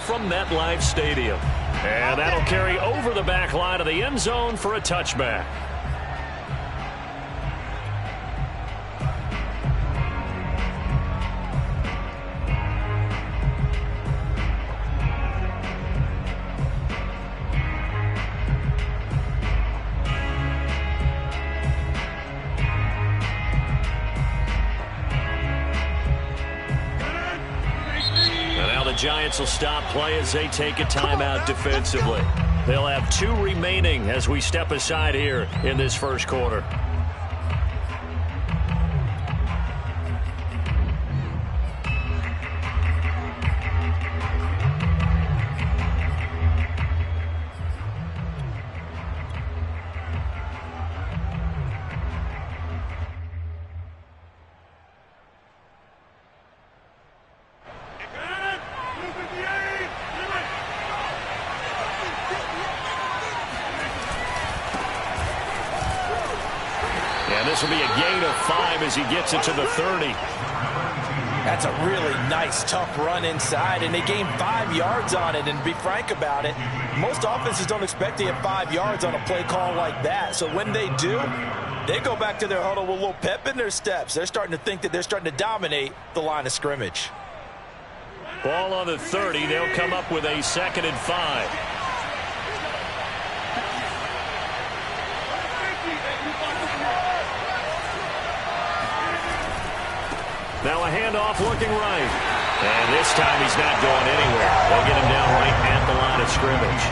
from MetLife Stadium. And that'll carry over the back line of the end zone for a touchback. Giants will stop play as they take a timeout defensively. They'll have 2 remaining as we step aside here in this first quarter. This will be a gain of 5 as he gets it to the 30. That's a really nice, tough run inside, and they gained 5 yards on it. And to be frank about it, most offenses don't expect to get 5 yards on a play call like that. So when they do, they go back to their huddle with a little pep in their steps. They're starting to think that they're starting to dominate the line of scrimmage. Ball on the 30. They'll come up with a 2nd and 5. Now a handoff looking right. And this time he's not going anywhere. They'll get him down right at the line of scrimmage.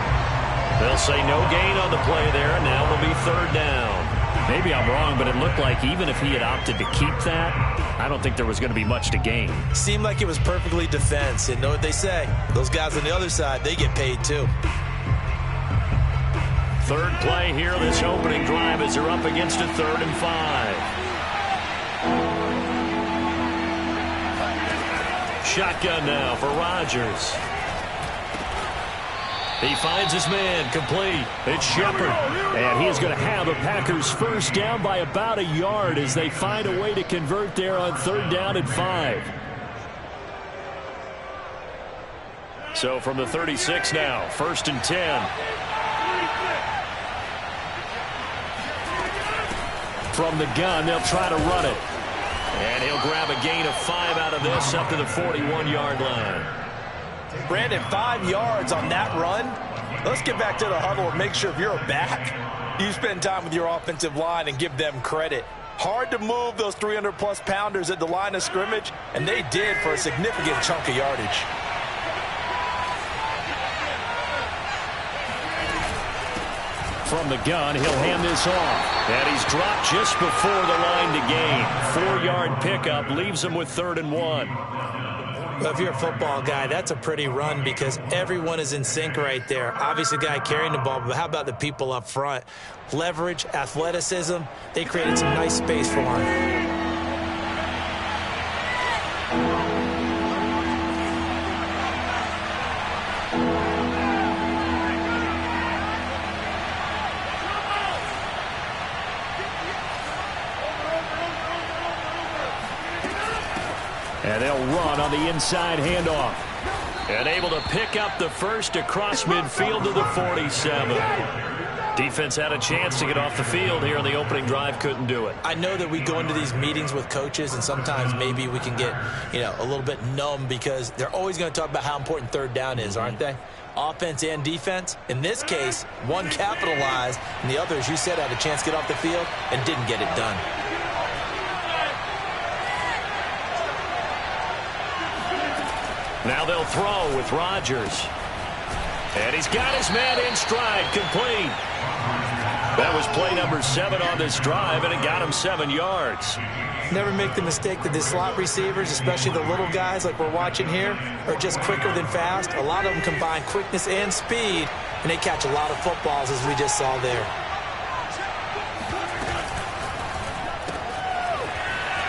They'll say no gain on the play there. Now it'll be 3rd down. Maybe I'm wrong, but it looked like even if he had opted to keep that, I don't think there was going to be much to gain. Seemed like it was perfectly defense. And know what they say? Those guys on the other side, they get paid too. 3rd play here, this opening drive as they're up against a 3rd and 5. Shotgun now for Rodgers. He finds his man, complete. It's Shepard. And he is going to have a Packers first down by about a yard as they find a way to convert there on 3rd down and 5. So from the 36 now, 1st and 10. From the gun, they'll try to run it. And he'll grab a gain of 5 out of this up to the 41-yard line. Brandon, 5 yards on that run. Let's get back to the huddle and make sure if you're a back, you spend time with your offensive line and give them credit. Hard to move those 300-plus pounders at the line of scrimmage, and they did for a significant chunk of yardage. From the gun, he'll hand this off. And he's dropped just before the line to gain. 4-yard pickup leaves him with 3rd and 1. Well, if you're a football guy, that's a pretty run because everyone is in sync right there. Obviously, the guy carrying the ball, but how about the people up front? Leverage, athleticism, they created some nice space for him. And they'll run on the inside handoff. And able to pick up the first across midfield to the 47. Defense had a chance to get off the field here in the opening drive, couldn't do it. I know that we go into these meetings with coaches, and sometimes maybe we can get, a little bit numb because they're always going to talk about how important 3rd down is, aren't they? Offense and defense. In this case, one capitalized, and the other, as you said, had a chance to get off the field and didn't get it done. Now they'll throw with Rodgers. And he's got his man in stride, complete. That was play number 7 on this drive, and it got him 7 yards. Never make the mistake that the slot receivers, especially the little guys like we're watching here, are just quicker than fast. A lot of them combine quickness and speed, and they catch a lot of footballs, as we just saw there.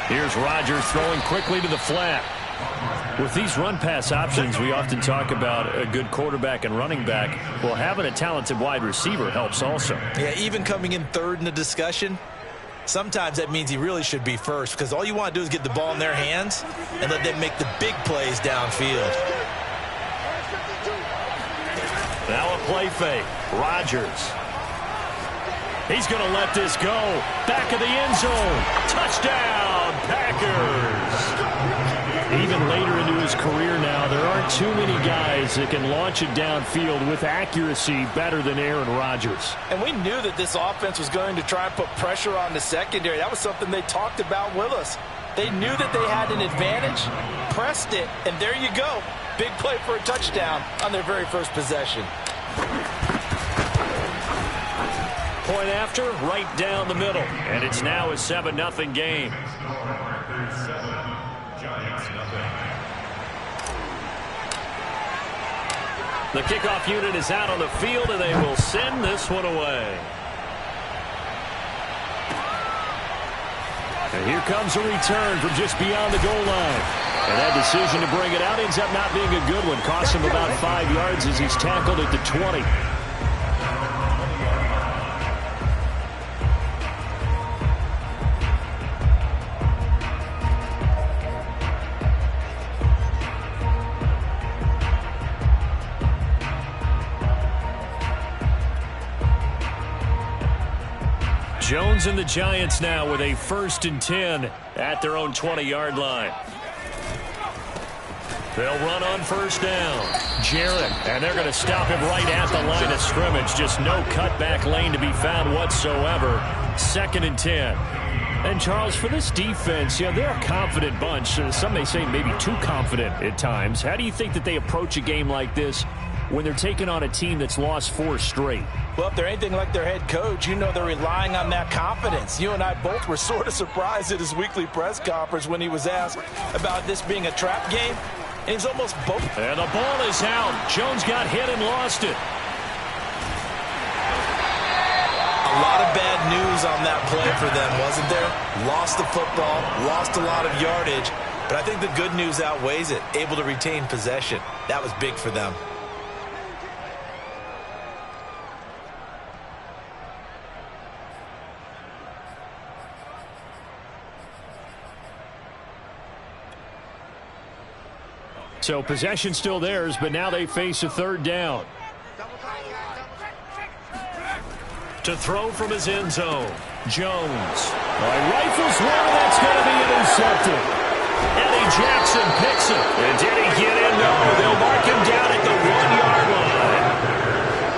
Here's Rodgers throwing quickly to the flat. With these run-pass options, we often talk about a good quarterback and running back. Well, having a talented wide receiver helps also. Yeah, even coming in 3rd in the discussion, sometimes that means he really should be first because all you want to do is get the ball in their hands and let them make the big plays downfield. play fake. Rodgers. He's going to let this go. Back of the end zone. Touchdown, Packers. Even later into his career now, there aren't too many guys that can launch it downfield with accuracy better than Aaron Rodgers. And we knew that this offense was going to try and put pressure on the secondary. That was something they talked about with us. They knew that they had an advantage, pressed it, and there you go. Big play for a touchdown on their very first possession. Point after, right down the middle. And it's now a 7-0 game. The kickoff unit is out on the field, and they will send this one away. And here comes a return from just beyond the goal line. And that decision to bring it out ends up not being a good one. Costs him about 5 yards as he's tackled at the 20. Jones and the Giants now with a 1st and 10 at their own 20-yard line. They'll run on 1st down. Jarrett, and they're going to stop him right at the line of scrimmage. Just no cutback lane to be found whatsoever. 2nd and 10. And, Charles, for this defense, you know, they're a confident bunch. Some may say maybe too confident at times. How do you think that they approach a game like this when they're taking on a team that's lost 4 straight? Well, if they're anything like their head coach, you know they're relying on that confidence. You and I both were sort of surprised at his weekly press conference when he was asked about this being a trap game. And he's almost both. And the ball is out. Jones got hit and lost it. A lot of bad news on that play for them, wasn't there? Lost the football, lost a lot of yardage. But I think the good news outweighs it. Able to retain possession. That was big for them. So possession still theirs, but now they face a 3rd down. To throw from his end zone, Jones. Rifles one, and that's going to be intercepted. Eddie Jackson picks it. And did he get in? No, they'll mark him down at the 1-yard line.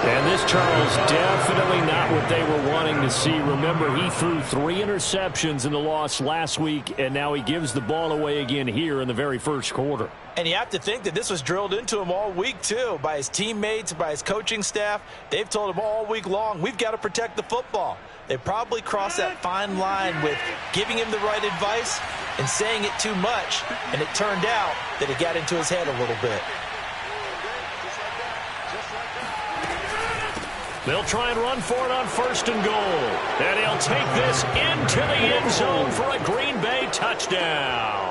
And this, Charles, definitely not what they were wanting to see. Remember, he threw 3 interceptions in the loss last week, and now he gives the ball away again here in the very first quarter. And you have to think that this was drilled into him all week, too, by his teammates, by his coaching staff. They've told him all week long, we've got to protect the football. They probably crossed that fine line with giving him the right advice and saying it too much, and it turned out that it got into his head a little bit. They'll try and run for it on 1st and goal. And he'll take this into the end zone for a Green Bay touchdown.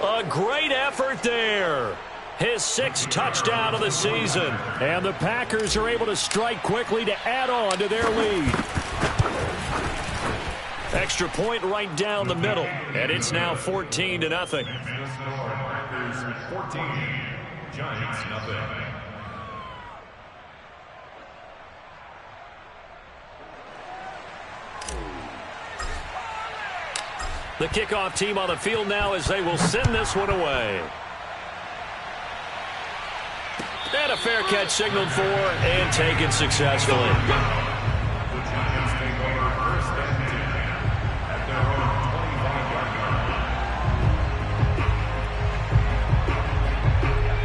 A great effort there. His 6th touchdown of the season. And the Packers are able to strike quickly to add on to their lead. Extra point right down the middle. And it's now 14-0. Packers 14, Giants nothing. The kickoff team on the field now as they will send this one away. And a fair catch signaled for and taken successfully. The Giants take over 1st and 10 at their own 25-yard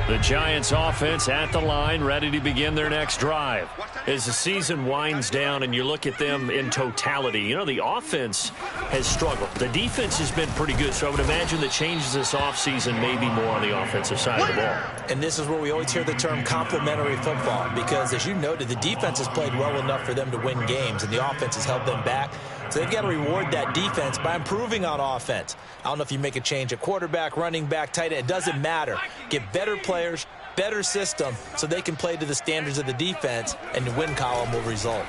line. The Giants offense at the line, ready to begin their next drive. As the season winds down and you look at them in totality, you know, the offense has struggled. The defense has been pretty good, so I would imagine the changes this offseason may be more on the offensive side of the ball. And this is where we always hear the term complementary football, because as you noted, the defense has played well enough for them to win games, and the offense has held them back. So they've got to reward that defense by improving on offense. I don't know if you make a change at quarterback, running back, tight end. It doesn't matter. Get better players, better system, so they can play to the standards of the defense, and the win column will result.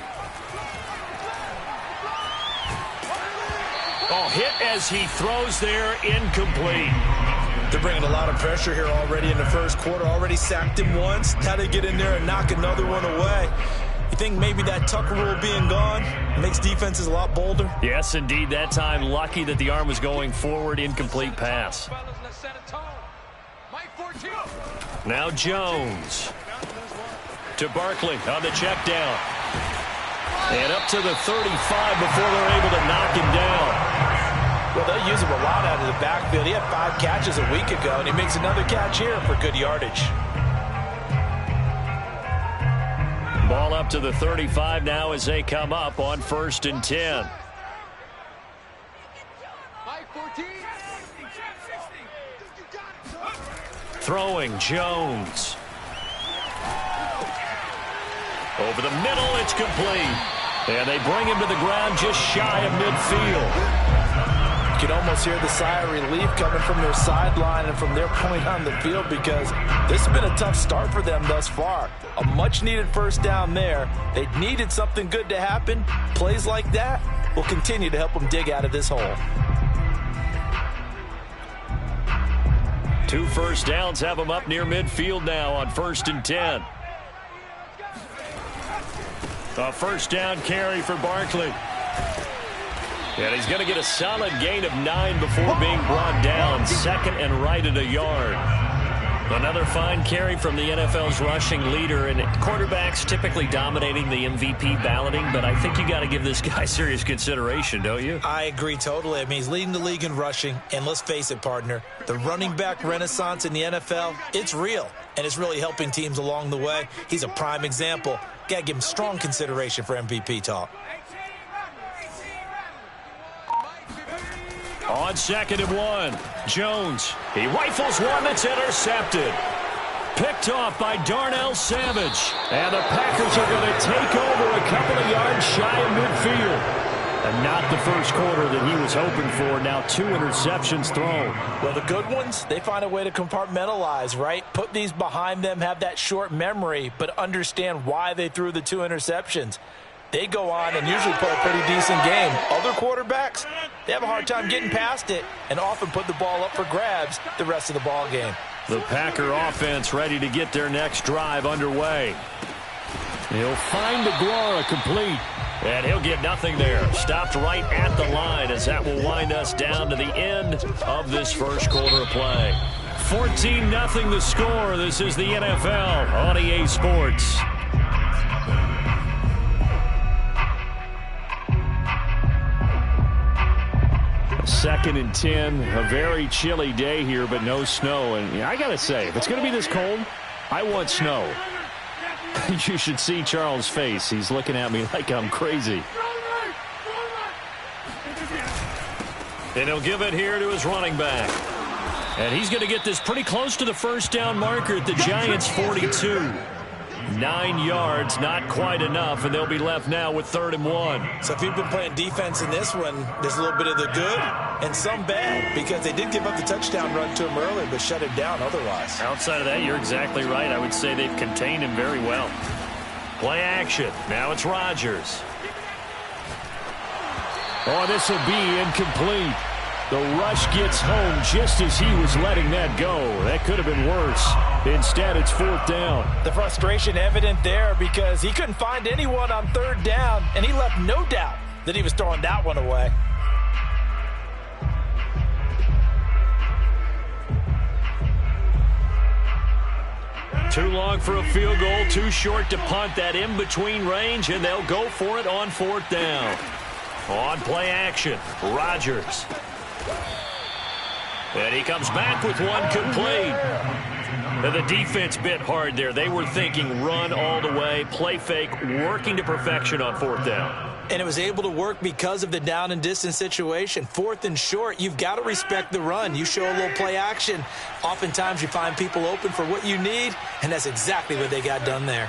Oh, hit as he throws there, incomplete. They're bringing a lot of pressure here already in the first quarter. Already sacked him once. How to get in there and knock another one away. You think maybe that Tucker rule being gone makes defenses a lot bolder? Yes, indeed. That time, lucky that the arm was going forward. Incomplete pass. Now Jones to Barkley on the check down. And up to the 35 before they're able to knock him down. Well, they'll use him a lot out of the backfield. He had 5 catches a week ago, and he makes another catch here for good yardage. Ball up to the 35 now as they come up on 1st and 10. Throwing Jones. Over the middle, it's complete. And they bring him to the ground just shy of midfield. You can almost hear the sigh of relief coming from their sideline and from their point on the field, because this has been a tough start for them thus far. A much-needed first down there. They needed something good to happen. Plays like that will continue to help them dig out of this hole. 2 first downs have them up near midfield now on 1st and 10. A first down carry for Barkley. And he's going to get a solid gain of 9 before being brought down. 2nd and right at a yard. Another fine carry from the NFL's rushing leader, and quarterbacks typically dominating the MVP balloting, but I think you got to give this guy serious consideration, don't you? I agree totally. I mean, he's leading the league in rushing, and let's face it, partner, the running back renaissance in the NFL, it's real, and it's really helping teams along the way. He's a prime example. Got to give him strong consideration for MVP talk. On 2nd and 1, Jones. He rifles one that's intercepted. Picked off by Darnell Savage. And the Packers are going to take over a couple of yards shy of midfield. And not the first quarter that he was hoping for. Now 2 interceptions thrown. Well, the good ones, they find a way to compartmentalize, right? Put these behind them, have that short memory, but understand why they threw the 2 interceptions. They go on and usually play a pretty decent game. Other quarterbacks, they have a hard time getting past it and often put the ball up for grabs the rest of the ball game. The Packer offense ready to get their next drive underway. He'll find DeGuara complete, and he'll get nothing there. Stopped right at the line as that will wind us down to the end of this first quarter of play. 14-0 the score. This is the NFL on EA Sports. 2nd and 10, a very chilly day here, but no snow. And I got to say, if it's going to be this cold, I want snow. You should see Charles' face. He's looking at me like I'm crazy. And he'll give it here to his running back. And he's going to get this pretty close to the first down marker at the Giants' 42. 9 yards, not quite enough, and they'll be left now with 3rd and 1. So if you've been playing defense in this one, there's a little bit of the good and some bad, because they did give up the touchdown run to him earlier, but shut him down otherwise. Outside of that, you're exactly right. I would say they've contained him very well. Play action. Now it's Rodgers. Oh, this will be incomplete. The rush gets home just as he was letting that go. That could have been worse. Instead, it's 4th down. The frustration evident there because he couldn't find anyone on 3rd down, and he left no doubt that he was throwing that one away. Too long for a field goal, too short to punt. That in-between range, and they'll go for it on 4th down. On play action, Rodgers. And he comes back with one complete. And the defense bit hard there. They were thinking run all the way, play fake, working to perfection on 4th down. And it was able to work because of the down and distance situation. 4th and short, you've got to respect the run. You show a little play action. Oftentimes you find people open for what you need, and that's exactly what they got done there.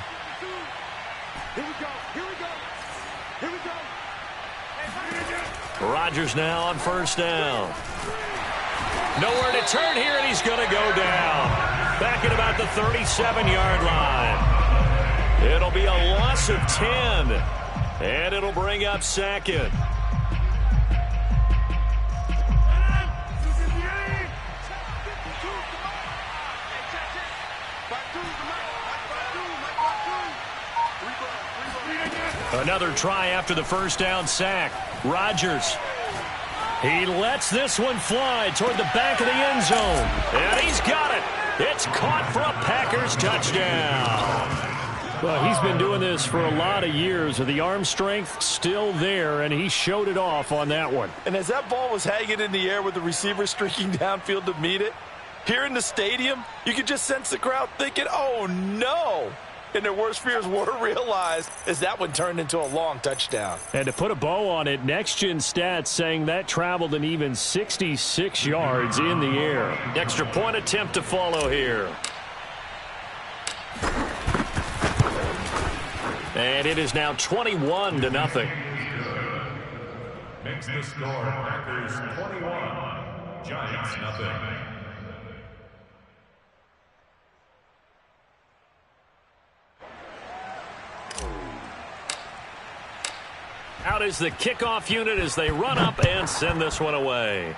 Rodgers now on 1st down. Nowhere to turn here, and he's going to go down. Back at about the 37-yard line. It'll be a loss of 10, and it'll bring up 2nd. Another try after the first down sack. Rodgers. He lets this one fly toward the back of the end zone. And he's got it. It's caught for a Packers touchdown. Well, he's been doing this for a lot of years. The arm strength still there, and he showed it off on that one. And as that ball was hanging in the air with the receiver streaking downfield to meet it, here in the stadium, you could just sense the crowd thinking, oh, no. And their worst fears were realized as that one turned into a long touchdown. And to put a bow on it, Next Gen Stats saying that traveled an even 66 yards in the air. Extra point attempt to follow here. And it is now 21-0. Makes the score Packers 21, Giants nothing. Out is the kickoff unit as they run up and send this one away.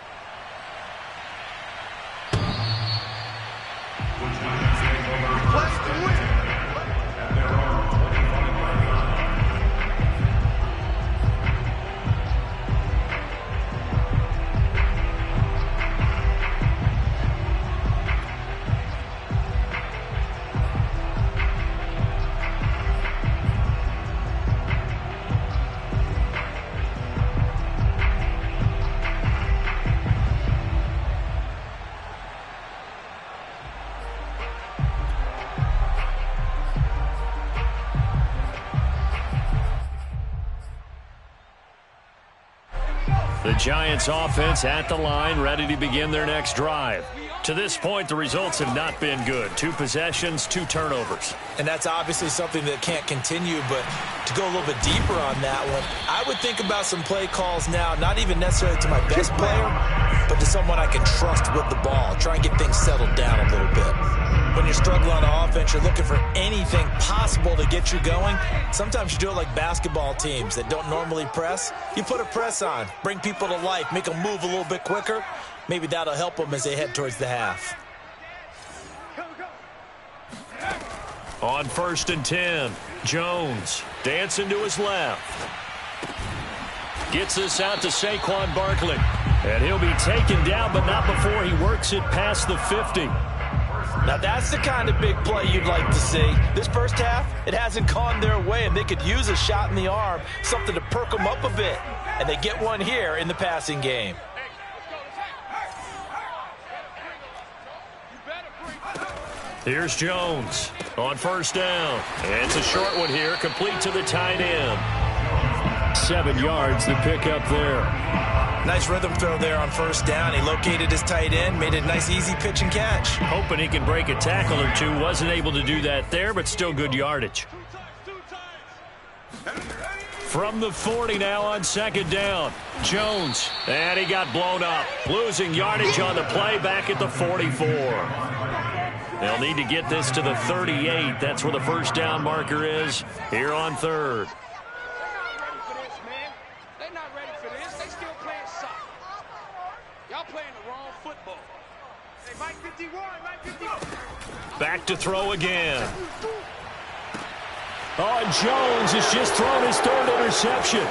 The Giants offense at the line, ready to begin their next drive. To this point, the results have not been good. 2 possessions, 2 turnovers. And that's obviously something that can't continue, but to go a little bit deeper on that one, I would think about some play calls now, not even necessarily to my best player, but to someone I can trust with the ball. Try and get things settled down a little bit. When you're struggling on offense, you're looking for anything possible to get you going. Sometimes you do it like basketball teams that don't normally press. You put a press on, bring people to life, make them move a little bit quicker. Maybe that'll help them as they head towards the half. On 1st and 10, Jones dancing to his left. Gets this out to Saquon Barkley. And he'll be taken down, but not before he works it past the 50. Now that's the kind of big play you'd like to see. This first half, it hasn't gone their way, and they could use a shot in the arm, something to perk them up a bit. And they get one here in the passing game. Here's Jones on 1st down. It's a short one here, complete to the tight end. 7 yards the pickup there. Nice rhythm throw there on 1st down. He located his tight end, made a nice easy pitch and catch. Hoping he can break a tackle or two. Wasn't able to do that there, but still good yardage. From the 40 now on 2nd down. Jones. And he got blown up. Losing yardage on the play back at the 44. They'll need to get this to the 38. That's where the 1st down marker is here on 3rd. They're not ready for this. They still playing soccer. Y'all playing the wrong football. Hey, Mike 51, Mike 51. Back to throw again. Oh, and Jones has just thrown his 3rd interception.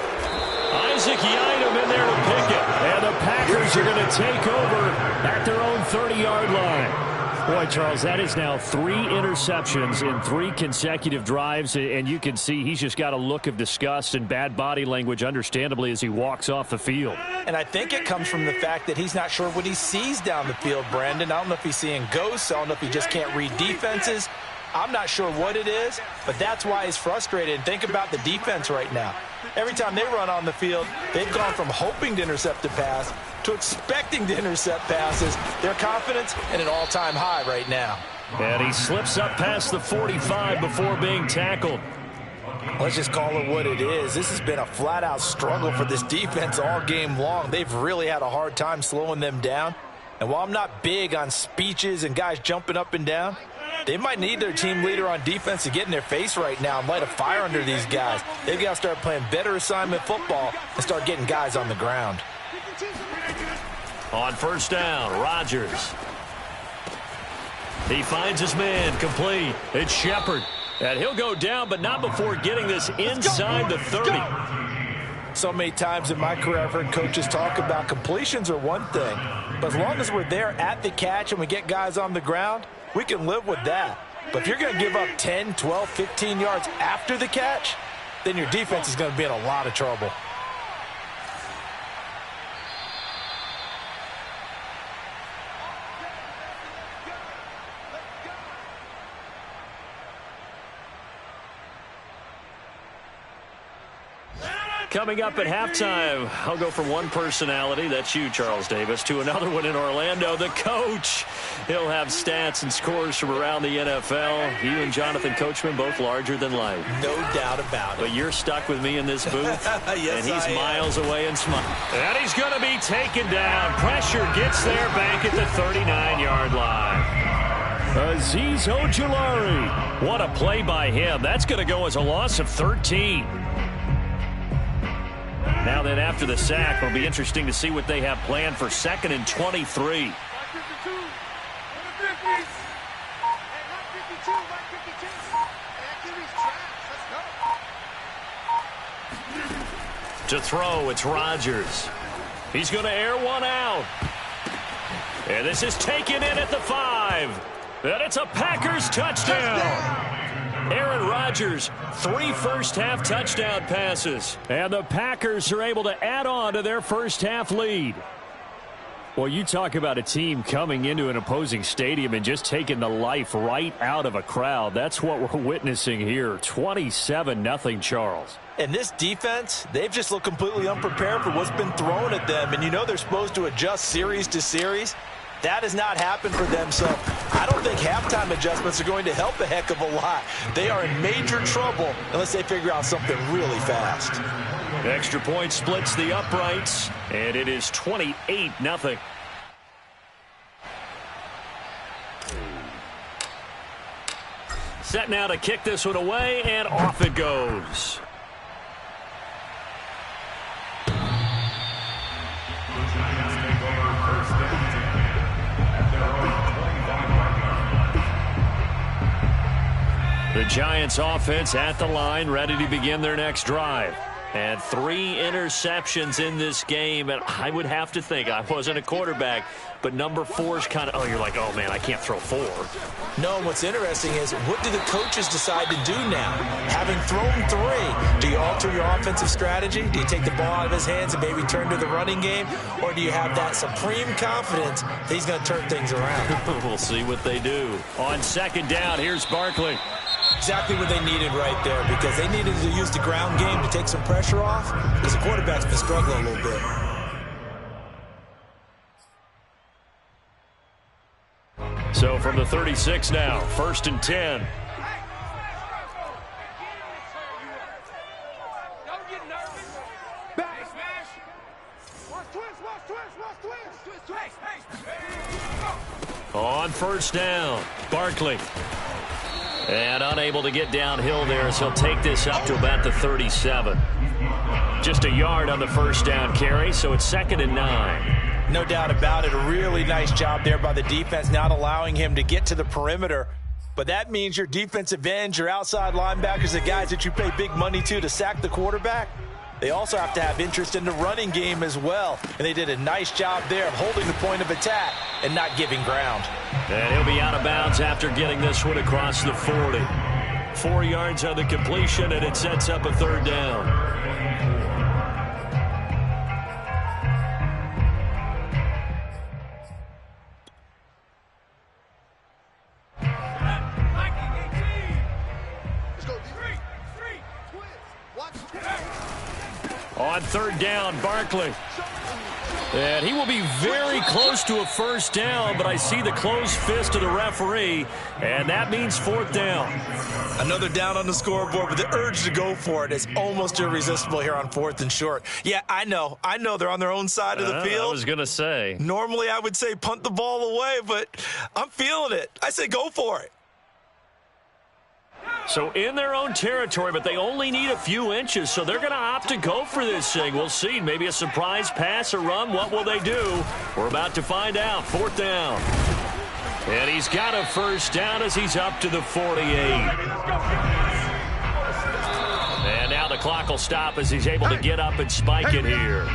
Isaac Yiadom in there to pick it. And the Packers are going to take over at their own 30-yard line. Boy, Charles, that is now 3 interceptions in 3 consecutive drives, and you can see he's just got a look of disgust and bad body language, understandably, as he walks off the field. And I think it comes from the fact that he's not sure what he sees down the field, Brandon. I don't know if he's seeing ghosts. I don't know if he just can't read defenses. I'm not sure what it is, but that's why he's frustrated. And think about the defense right now. Every time they run on the field, they've gone from hoping to intercept a pass to expecting to intercept passes. Their confidence at an all-time high right now. And he slips up past the 45 before being tackled. Let's just call it what it is. This has been a flat-out struggle for this defense all game long. They've really had a hard time slowing them down. And while I'm not big on speeches and guys jumping up and down, they might need their team leader on defense to get in their face right now and light a fire under these guys. They've got to start playing better assignment football and start getting guys on the ground. On 1st down, Rodgers. He finds his man, complete. It's Shepard. And he'll go down, but not before getting this inside the 30. So many times in my career, I've heard coaches talk about completions are one thing. But as long as we're there at the catch and we get guys on the ground, we can live with that. But if you're going to give up 10, 12, 15 yards after the catch, then your defense is going to be in a lot of trouble. Coming up at halftime, I'll go from one personality, that's you, Charles Davis, to another one in Orlando, the coach. He'll have stats and scores from around the NFL. You and Jonathan Coachman, both larger than life. No doubt about it. But you're stuck with me in this booth, yes, and he's miles away and smiling. And he's going to be taken down. Pressure gets there back at the 39-yard line. Azeez Ojulari. What a play by him. That's going to go as a loss of 13. Now then, after the sack, it'll be interesting to see what they have planned for 2nd and 23. To throw, it's Rodgers. He's going to air one out. And this is taken in at the 5. And it's a Packers touchdown. Aaron Rodgers, 3 first-half touchdown passes. And the Packers are able to add on to their first-half lead. Well, you talk about a team coming into an opposing stadium and just taking the life right out of a crowd. That's what we're witnessing here. 27-0, Charles. And this defense, they've just looked completely unprepared for what's been thrown at them. And you know they're supposed to adjust series to series. That has not happened for them, so I don't think halftime adjustments are going to help a heck of a lot. They are in major trouble unless they figure out something really fast. Extra point splits the uprights, and it is 28-0. Set now to kick this one away, and off it goes. The Giants offense at the line, ready to begin their next drive. And 3 interceptions in this game, and I would have to think, I wasn't a quarterback, but number 4 is kind of, oh, you're like, oh, man, I can't throw 4. No, what's interesting is, what do the coaches decide to do now? Having thrown 3, do you alter your offensive strategy? Do you take the ball out of his hands and maybe turn to the running game? Or do you have that supreme confidence that he's going to turn things around? We'll see what they do. On 2nd down, here's Barkley. Exactly what they needed right there, because they needed to use the ground game to take some pressure off, because the quarterback's been struggling a little bit. So from the 36 now, 1st and 10. Don't get nervous. Back smash. Watch twist. On 1st down, Barkley. And unable to get downhill there, so he'll take this up to about the 37. Just a yard on the 1st down carry, so it's 2nd and 9. No doubt about it. A really nice job there by the defense, not allowing him to get to the perimeter. But that means your defensive ends, your outside linebackers, the guys that you pay big money to sack the quarterback, they also have to have interest in the running game as well. And they did a nice job there of holding the point of attack and not giving ground. And he'll be out of bounds after getting this one across the 40. 4 yards on the completion, and it sets up a 3rd down. On 3rd down, Barkley. And he will be very close to a 1st down, but I see the closed fist of the referee, and that means 4th down. Another down on the scoreboard, but the urge to go for it is almost irresistible here on 4th and short. Yeah, I know they're on their own side of the field. I was going to say. Normally I would say punt the ball away, but I'm feeling it. I say go for it. So in their own territory, but they only need a few inches, so they're going to opt to go for this thing. We'll see. Maybe a surprise pass or run. What will they do? We're about to find out. 4th down. And he's got a first down as he's up to the 48. And now the clock will stop as he's able to get up and spike it here.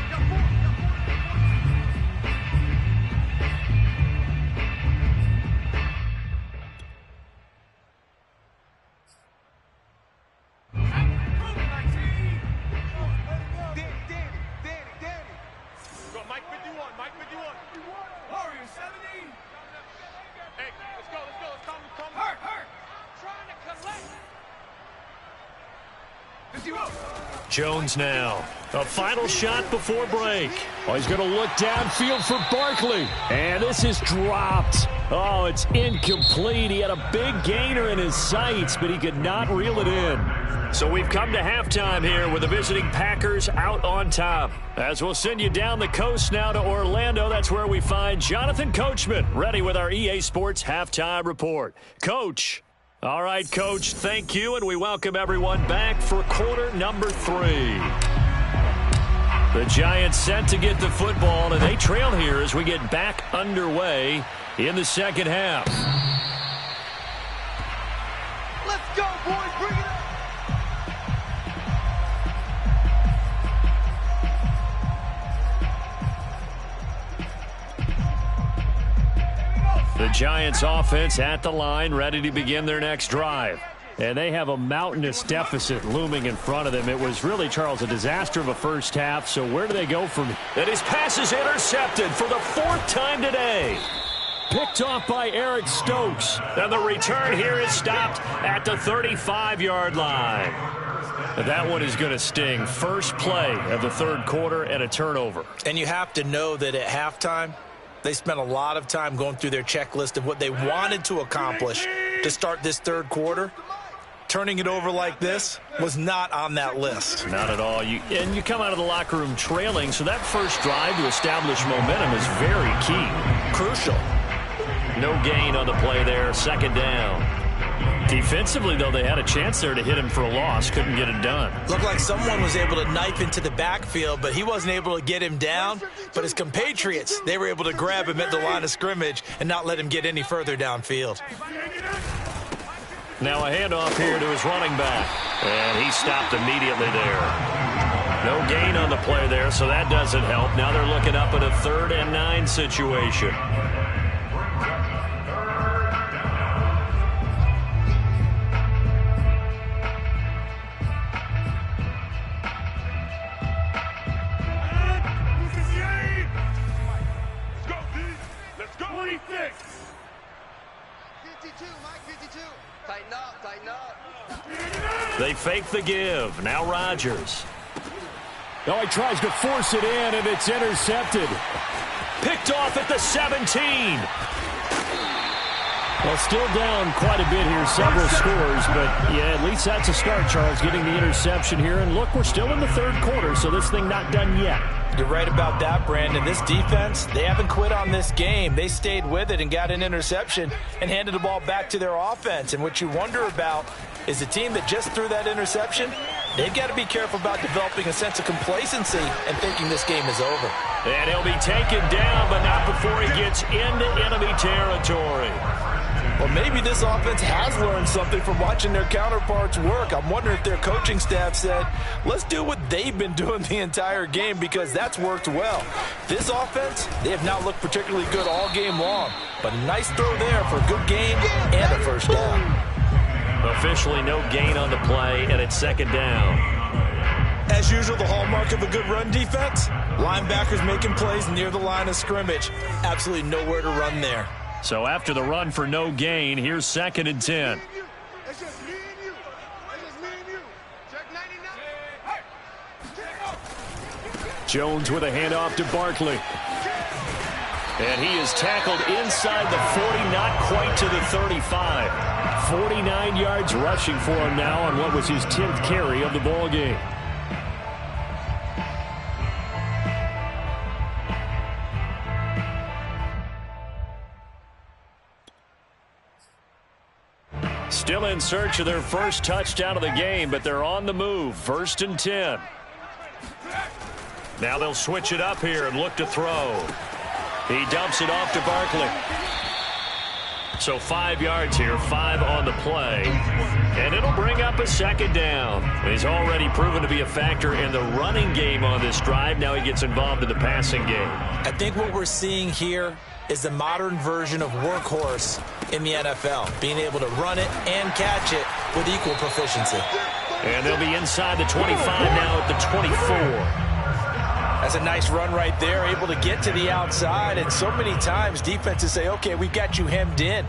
Jones now. A final shot before break. Oh, he's going to look downfield for Barkley. And this is dropped. Oh, it's incomplete. He had a big gainer in his sights, but he could not reel it in. So we've come to halftime here with the visiting Packers out on top. As we'll send you down the coast now to Orlando, that's where we find Jonathan Coachman, ready with our EA Sports halftime report. Coach. All right, Coach, thank you, and we welcome everyone back for quarter number 3. The Giants set to get the football, and they trail here as we get back underway in the second half. Let's go, boys. Bring it up. The Giants offense at the line, ready to begin their next drive. And they have a mountainous deficit looming in front of them. It was really, Charles, a disaster of a first half. So where do they go from here? And his pass is intercepted for the 4th time today. Picked off by Eric Stokes. And the return here is stopped at the 35-yard line. That one is going to sting. First play of the 3rd quarter and a turnover. And you have to know that at halftime, they spent a lot of time going through their checklist of what they wanted to accomplish to start this 3rd quarter. Turning it over like this was not on that list. Not at all. And you come out of the locker room trailing, so that first drive to establish momentum is very key. Crucial. No gain on the play there. 2nd down. Defensively, though, they had a chance there to hit him for a loss. Couldn't get it done. Looked like someone was able to knife into the backfield, but he wasn't able to get him down. But his compatriots, they were able to grab him at the line of scrimmage and not let him get any further downfield. Now a handoff here to his running back. And he stopped immediately there. No gain on the play there, so that doesn't help. Now they're looking up at a 3rd and 9 situation. They fake the give. Now Rodgers. Oh, he tries to force it in, and it's intercepted. Picked off at the 17. Well, still down quite a bit here, several scores, but yeah, at least that's a start, Charles, getting the interception here. And look, we're still in the 3rd quarter, so this thing not done yet. You're right about that, Brandon. This defense, they haven't quit on this game. They stayed with it and got an interception and handed the ball back to their offense. And what you wonder about is the team that just threw that interception, they've got to be careful about developing a sense of complacency and thinking this game is over. And he'll be taken down, but not before he gets into enemy territory. Well, maybe this offense has learned something from watching their counterparts work. I'm wondering if their coaching staff said, let's do what they've been doing the entire game, because that's worked well. This offense, they have not looked particularly good all game long, but a nice throw there for a good game and a first down. Officially no gain on the play, and it's 2nd down. As usual, the hallmark of a good run defense, linebackers making plays near the line of scrimmage. Absolutely nowhere to run there. So after the run for no gain, here's 2nd and 10. It's just me and you. It's just me and you. Check 99. Jones with a handoff to Barkley. And he is tackled inside the 40, not quite to the 35. 49 yards rushing for him now on what was his 10th carry of the ball game. Still in search of their first touchdown of the game, but they're on the move. 1st and 10. Now they'll switch it up here and look to throw. He dumps it off to Barkley. So 5 yards here, 5 on the play. And it'll bring up a second down. He's already proven to be a factor in the running game on this drive. Now he gets involved in the passing game. I think what we're seeing here is the modern version of workhorse in the NFL, being able to run it and catch it with equal proficiency. And they'll be inside the 25 now at the 24. That's a nice run right there, able to get to the outside. And so many times defenses say, okay, we've got you hemmed in.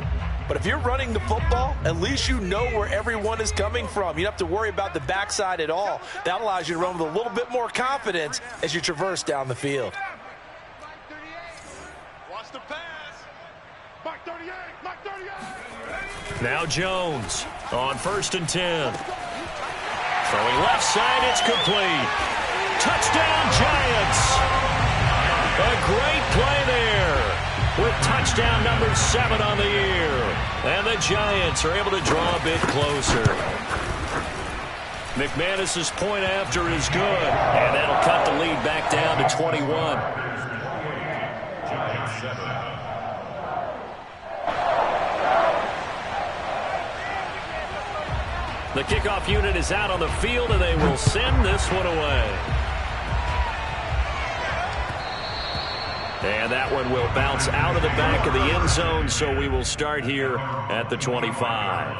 But if you're running the football, at least you know where everyone is coming from. You don't have to worry about the backside at all. That allows you to run with a little bit more confidence as you traverse down the field. Watch the pass. Mark 38, Mark 38. Now Jones on 1st and 10. Throwing left side, it's complete. Touchdown, Giants. A great play there with touchdown number 7 on the year. And the Giants are able to draw a bit closer. McManus's point after is good, and that'll cut the lead back down to 21. Giants 7. The kickoff unit is out on the field, and they will send this one away. And that one will bounce out of the back of the end zone, so we will start here at the 25.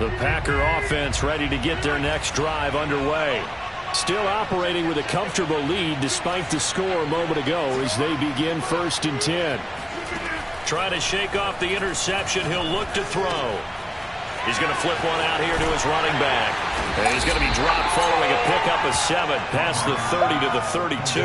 The Packer offense ready to get their next drive underway. Still operating with a comfortable lead despite the score a moment ago as they begin 1st and 10. Trying to shake off the interception. He'll look to throw. He's going to flip one out here to his running back. And he's going to be dropped following a pickup of 7 past the 30 to the 32.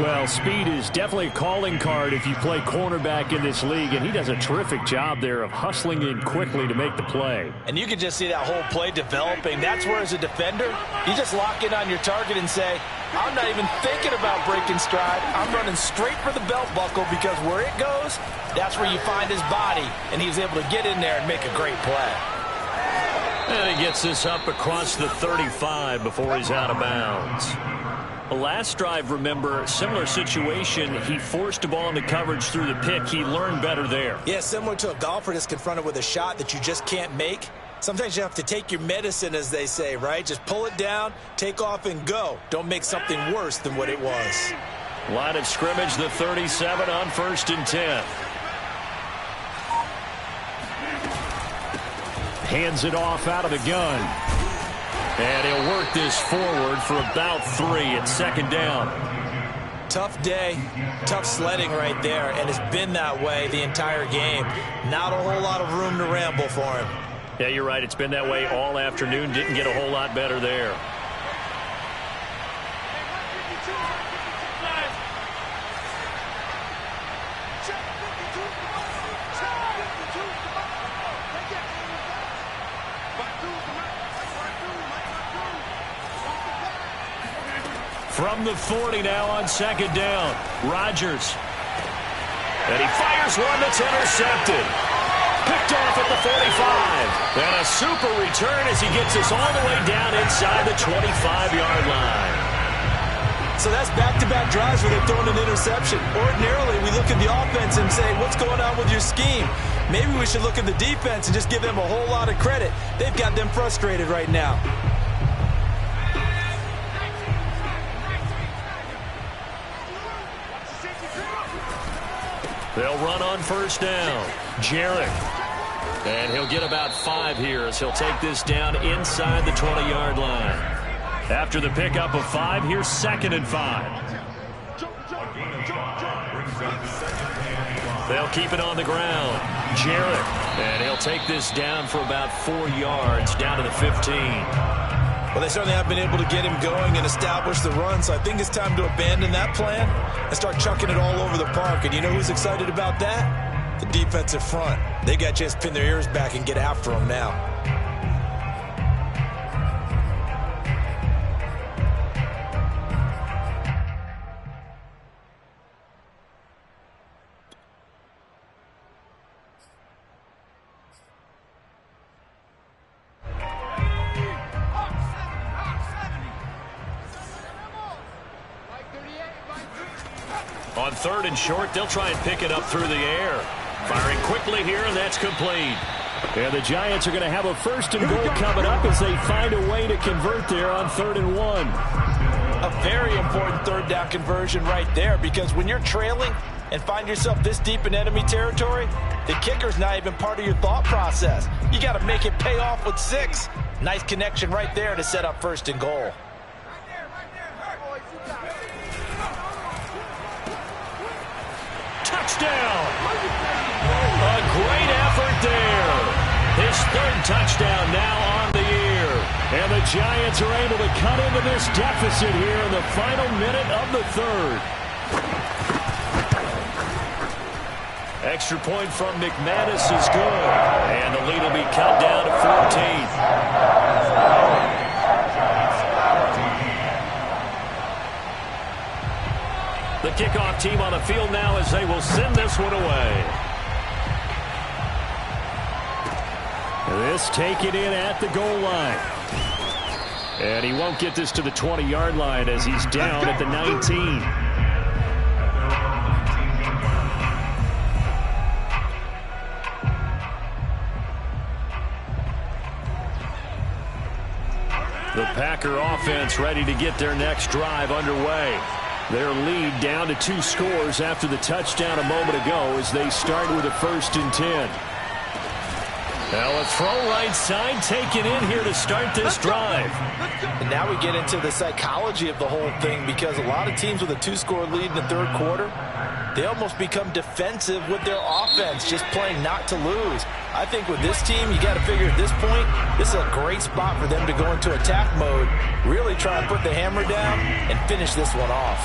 Well, speed is definitely a calling card if you play cornerback in this league, and he does a terrific job there of hustling in quickly to make the play. And you can just see that whole play developing. That's where, as a defender, you just lock in on your target and say, I'm not even thinking about breaking stride. I'm running straight for the belt buckle, because where it goes, that's where you find his body. And he was able to get in there and make a great play. And he gets this up across the 35 before he's out of bounds. The last drive, remember, similar situation. He forced a ball into coverage through the pick. He learned better there. Yeah, similar to a golfer that's confronted with a shot that you just can't make. Sometimes you have to take your medicine, as they say, right? Just pull it down, take off, and go. Don't make something worse than what it was. Line of scrimmage, the 37 on 1st and 10. Hands it off out of the gun. And he'll work this forward for about 3 at 2nd down. Tough day, tough sledding right there, and it's been that way the entire game. Not a whole lot of room to ramble for him. Yeah, you're right. It's been that way all afternoon. Didn't get a whole lot better there. From the 40 now on 2nd down. Rodgers. And he fires one that's intercepted. Picked off at the 45. And a super return as he gets us all the way down inside the 25-yard line. So that's back-to-back drives where they've thrown an interception. Ordinarily, we look at the offense and say, what's going on with your scheme? Maybe we should look at the defense and just give them a whole lot of credit. They've got them frustrated right now. They'll run on 1st down. Jarrett. And he'll get about 5 here as he'll take this down inside the 20-yard line. After the pickup of 5, here's 2nd and 5. They'll keep it on the ground. Jarrett. And he'll take this down for about 4 yards down to the 15. Well, they certainly have been able to get him going and establish the run, so I think it's time to abandon that plan and start chucking it all over the park. And you know who's excited about that? The defensive front. They got a chance to pin their ears back and get after him now. On 3rd and short, they'll try and pick it up through the air. Firing quickly here, and that's complete. And the Giants are going to have a 1st and goal coming up as they find a way to convert there on 3rd and 1. A very important 3rd down conversion right there, because when you're trailing and find yourself this deep in enemy territory, the kicker's not even part of your thought process. You got to make it pay off with 6. Nice connection right there to set up 1st and goal. Touchdown! A great effort there. His 3rd touchdown now on the year. And the Giants are able to cut into this deficit here in the final minute of the 3rd. Extra point from McManus is good. And the lead will be cut down to 14. The kickoff team on the field now as they will send this one away. This taken in at the goal line. And he won't get this to the 20-yard line as he's down at the 19. The Packer offense ready to get their next drive underway. Their lead down to 2 scores after the touchdown a moment ago as they start with a 1st and 10. Now a throw right side taken in here to start this drive. And now we get into the psychology of the whole thing, because a lot of teams with a 2-score lead in the 3rd quarter, they almost become defensive with their offense, just playing not to lose. I think with this team, you got to figure at this point, this is a great spot for them to go into attack mode, really try and put the hammer down and finish this one off.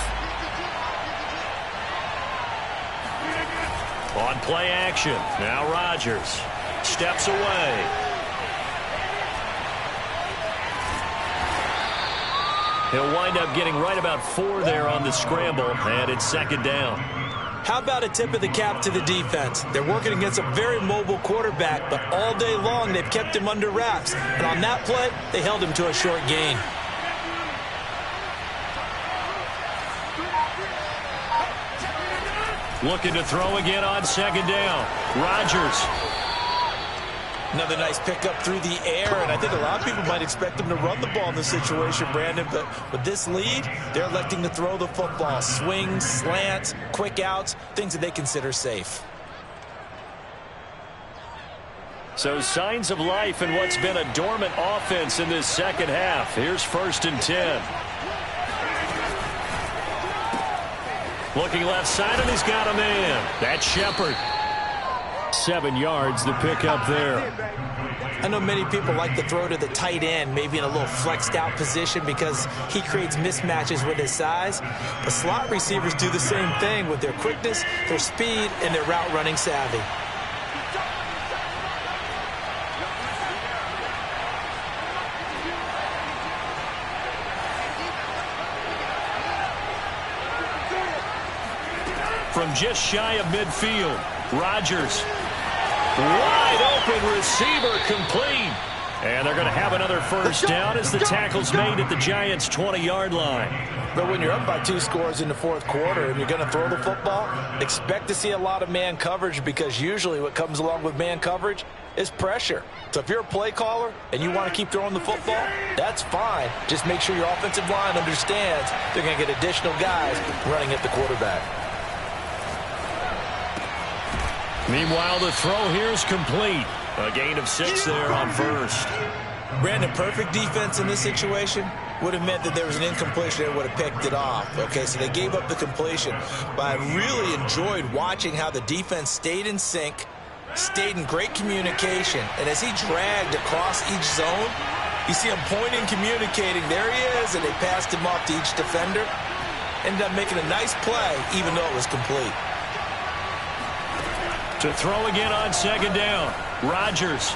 On play action, now Rodgers steps away. He'll wind up getting right about 4 there on the scramble, and it's 2nd down. How about a tip of the cap to the defense? They're working against a very mobile quarterback, but all day long they've kept him under wraps. And on that play, they held him to a short gain. Looking to throw again on 2nd down. Rodgers. Another nice pickup through the air, and I think a lot of people might expect them to run the ball in this situation, Brandon, but with this lead, they're electing to throw the football. Swings, slants, quick outs, things that they consider safe. So signs of life in what's been a dormant offense in this 2nd half. Here's 1st and 10. Looking left side, and he's got a man. That's Shepard. 7 yards, the pickup there. I know many people like to throw to the tight end, maybe in a little flexed out position because he creates mismatches with his size. But slot receivers do the same thing with their quickness, their speed, and their route running savvy. From just shy of midfield, Rodgers. Wide open receiver, complete. And they're going to have another 1st down as the tackle's made at the Giants' 20-yard line. But when you're up by 2 scores in the 4th quarter and you're going to throw the football, expect to see a lot of man coverage, because usually what comes along with man coverage is pressure. So if you're a play caller and you want to keep throwing the football, that's fine. Just make sure your offensive line understands they're going to get additional guys running at the quarterback. Meanwhile, the throw here is complete. A gain of 6 there on 1st. Brandon, perfect defense in this situation would have meant that there was an incompletion there, would have picked it off. Okay, so they gave up the completion. But I really enjoyed watching how the defense stayed in sync, stayed in great communication. And as he dragged across each zone, you see him pointing, communicating. There he is, and they passed him off to each defender. Ended up making a nice play, even though it was complete. To throw again on 2nd down. Rodgers.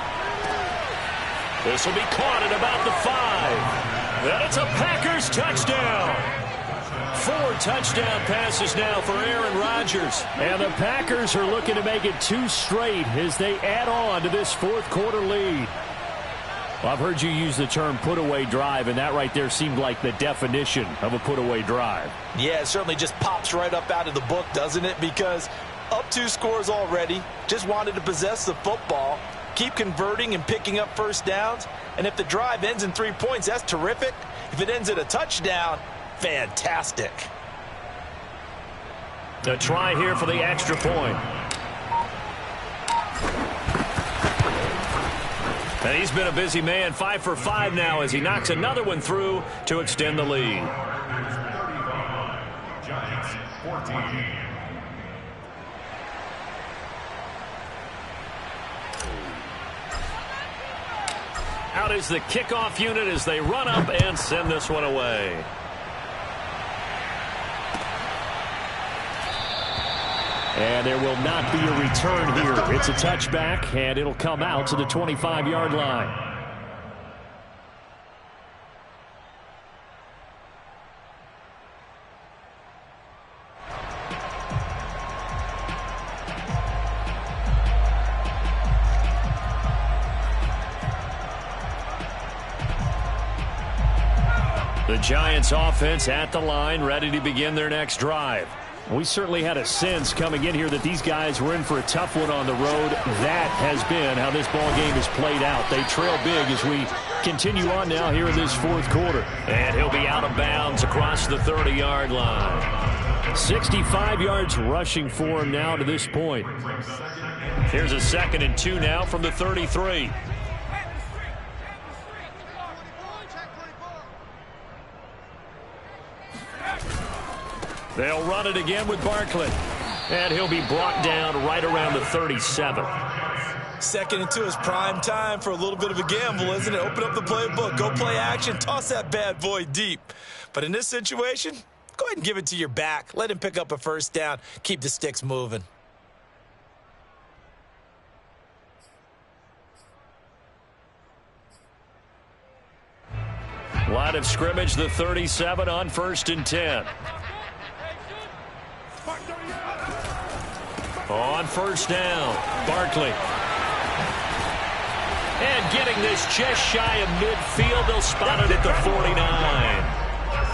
This will be caught at about the 5. And it's a Packers touchdown. 4 touchdown passes now for Aaron Rodgers. And the Packers are looking to make it 2 straight as they add on to this 4th quarter lead. Well, I've heard you use the term put-away drive, and that right there seemed like the definition of a put-away drive. Yeah, it certainly just pops right up out of the book, doesn't it? Because up 2 scores already, just wanted to possess the football, keep converting and picking up first downs. And if the drive ends in 3 points, that's terrific. If it ends in a touchdown, fantastic. A try here for the extra point. And he's been a busy man, 5 for 5 now as he knocks another one through to extend the lead. Giants 14. Out is the kickoff unit as they run up and send this one away. And there will not be a return here. It's a touchback, and it'll come out to the 25-yard line. The Giants offense at the line, ready to begin their next drive. We certainly had a sense coming in here that these guys were in for a tough one on the road. That has been how this ball game has played out. They trail big as we continue on now here in this fourth quarter. And he'll be out of bounds across the 30-yard line. 65 yards rushing for him now to this point. Here's a 2nd and 2 now from the 33. They'll run it again with Barkley. And he'll be brought down right around the 37. 2nd and 2 is prime time for a little bit of a gamble, isn't it? Open up the playbook, go play action, toss that bad boy deep. But in this situation, go ahead and give it to your back. Let him pick up a first down. Keep the sticks moving. Line of scrimmage, the 37 on 1st and 10. On 1st down, Barkley. And getting this just shy of midfield, they'll spot it at the 49.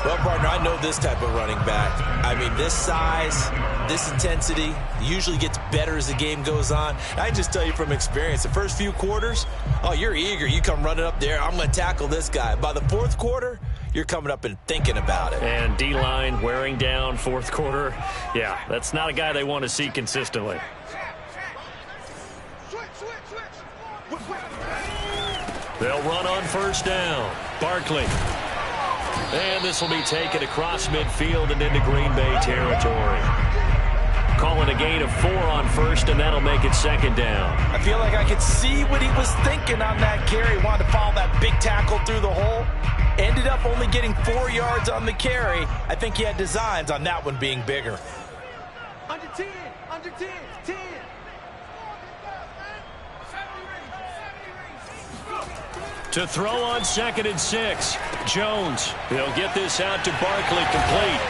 Well, partner, I know this type of running back. I mean, this size, this intensity usually gets better as the game goes on. I just tell you from experience, the first few quarters, oh, you're eager. You come running up there, I'm going to tackle this guy. By the 4th quarter, you're coming up and thinking about it. And D-line wearing down 4th quarter. Yeah, that's not a guy they want to see consistently. They'll run on 1st down. Barkley. And this will be taken across midfield and into Green Bay territory. Calling a gain of 4 on 1st, and that'll make it 2nd down. I feel like I could see what he was thinking on that carry. Wanted to follow that big tackle through the hole. Ended up only getting 4 yards on the carry. I think he had designs on that one being bigger. Under 10, under 10, 10. To throw on 2nd and 6. Jones. He'll get this out to Barkley, complete.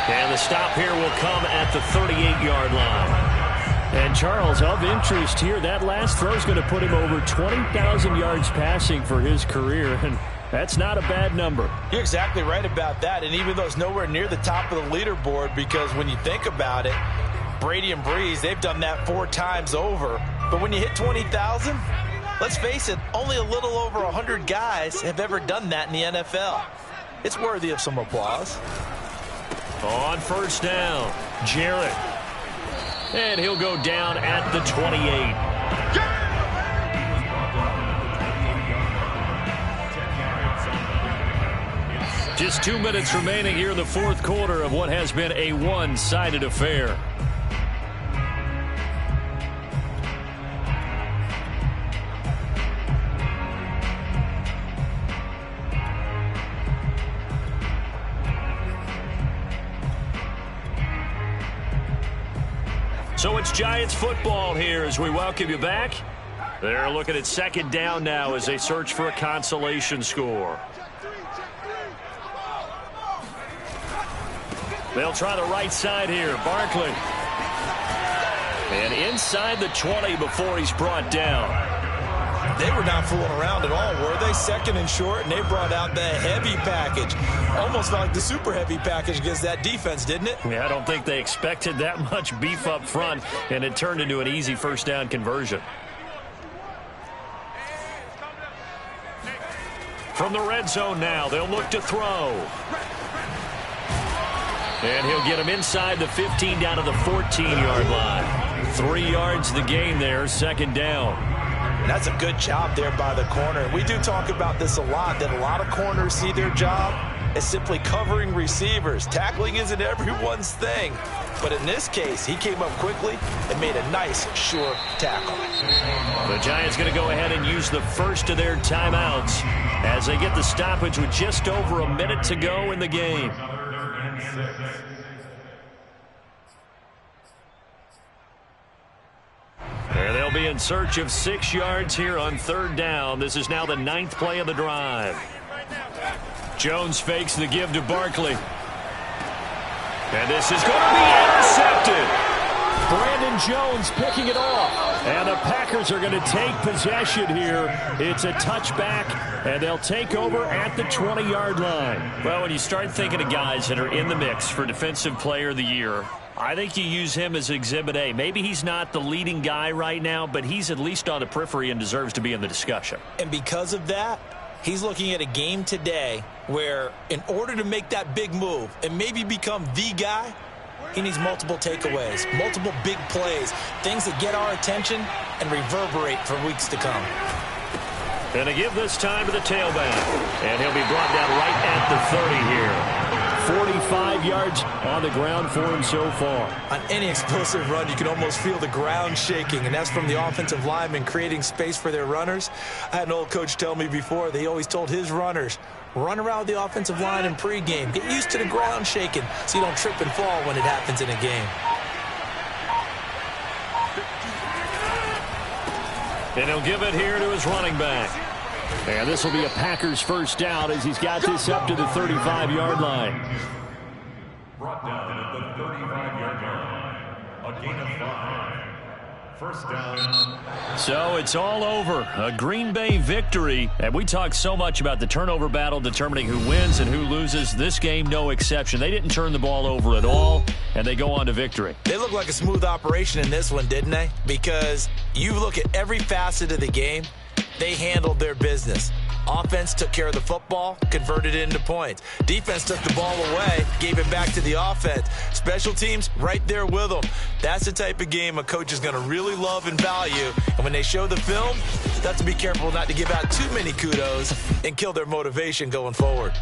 And the stop here will come at the 38-yard line. And Charles, of interest here, that last throw is going to put him over 20,000 yards passing for his career. And that's not a bad number. You're exactly right about that. And even though it's nowhere near the top of the leaderboard, because when you think about it, Brady and Breeze, they've done that 4 times over. But when you hit 20,000, let's face it, only a little over 100 guys have ever done that in the NFL. It's worthy of some applause. On 1st down, Jarrett. And he'll go down at the 28. Just 2 minutes remaining here in the 4th quarter of what has been a one-sided affair. So it's Giants football here as we welcome you back. They're looking at 2nd down now as they search for a consolation score. They'll try the right side here. Barkley. And inside the 20 before he's brought down. They were not fooling around at all, were they? Second and short, and they brought out the heavy package. Almost felt like the super heavy package against that defense, didn't it? Yeah, I don't think they expected that much beef up front, and it turned into an easy first down conversion. From the red zone now, they'll look to throw. And he'll get him inside the 15 down to the 14-yard line. 3 yards the gain there, second down. And that's a good job there by the corner. We do talk about this a lot, that a lot of corners see their job as simply covering receivers. Tackling isn't everyone's thing. But in this case, he came up quickly and made a nice, sure tackle. The Giants going to go ahead and use the first of their timeouts as they get the stoppage with just over a minute to go in the game. And they'll be in search of 6 yards here on third down. This is now the 9th play of the drive. Jones fakes the give to Barkley. And this is going to be intercepted. Brandon Jones picking it off. And the Packers are going to take possession here. It's a touchback, and they'll take over at the 20-yard line. Well, when you start thinking of guys that are in the mix for Defensive Player of the Year, I think you use him as Exhibit A. Maybe he's not the leading guy right now, but he's at least on the periphery and deserves to be in the discussion. And because of that, he's looking at a game today where in order to make that big move and maybe become the guy, he needs multiple takeaways, multiple big plays, things that get our attention and reverberate for weeks to come. And to give this time to the tailback. And he'll be brought down right at the 30 here. 45 yards on the ground for him so far. On any explosive run, you can almost feel the ground shaking, and that's from the offensive linemen creating space for their runners. I had an old coach tell me before, they always told his runners, run around the offensive line in pregame. Get used to the ground shaking so you don't trip and fall when it happens in a game. And he'll give it here to his running back. And this will be a Packers first down as he's got this up to the 35-yard line. Brought down at the 35-yard line. A gain of 5. First down. So it's all over. A Green Bay victory. And we talk so much about the turnover battle determining who wins and who loses. This game, no exception. They didn't turn the ball over at all, and they go on to victory. They look like a smooth operation in this one, didn't they? Because you look at every facet of the game, they handled their business. Offense took care of the football, converted it into points. Defense took the ball away, gave it back to the offense. Special teams, right there with them. That's the type of game a coach is going to really love and value. And when they show the film, they have to be careful not to give out too many kudos and kill their motivation going forward.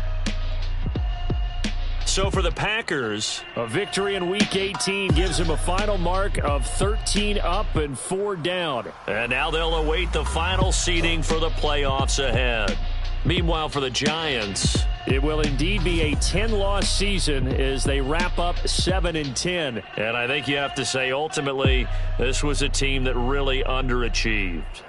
So for the Packers, a victory in Week 18 gives them a final mark of 13 up and 4 down. And now they'll await the final seeding for the playoffs ahead. Meanwhile, for the Giants, it will indeed be a 10-loss season as they wrap up 7-10. And I think you have to say, ultimately, this was a team that really underachieved.